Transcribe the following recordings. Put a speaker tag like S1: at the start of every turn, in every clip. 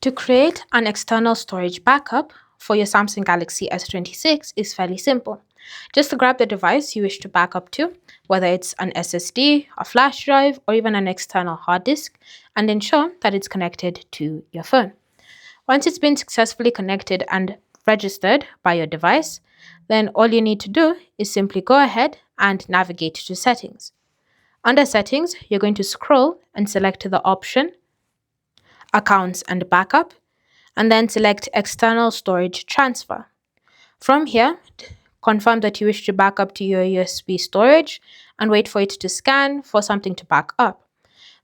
S1: To create an external storage backup for your Samsung Galaxy S26 is fairly simple. Just grab the device you wish to back up to, whether it's an SSD, a flash drive, or even an external hard disk, and ensure that it's connected to your phone. Once it's been successfully connected and registered by your device, then all you need to do is simply go ahead and navigate to Settings. Under Settings, you're going to scroll and select the option Accounts and Backup, and then select External Storage Transfer. From here, confirm that you wish to back up to your USB storage and wait for it to scan for something to back up.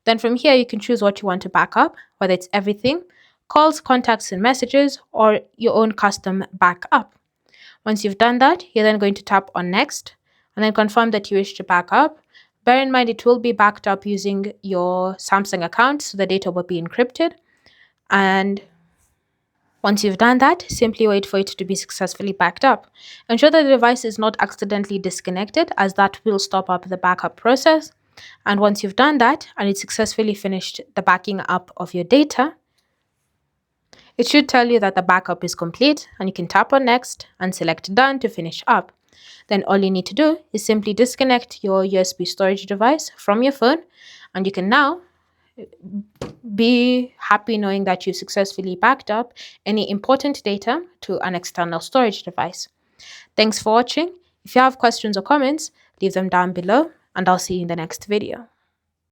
S1: Then from here, you can choose what you want to back up, whether it's everything, calls, contacts, and messages, or your own custom backup. Once you've done that, you're then going to tap on Next and then confirm that you wish to back up. Bear in mind, it will be backed up using your Samsung account, so the data will be encrypted. And once you've done that, simply wait for it to be successfully backed up. Ensure that the device is not accidentally disconnected, as that will stop up the backup process. And once you've done that and it's successfully finished the backing up of your data, it should tell you that the backup is complete, and you can tap on Next and select Done to finish up. Then all you need to do is simply disconnect your USB storage device from your phone, and you can now be happy knowing that you successfully backed up any important data to an external storage device. Thanks for watching. If you have questions or comments, leave them down below, and I'll see you in the next video.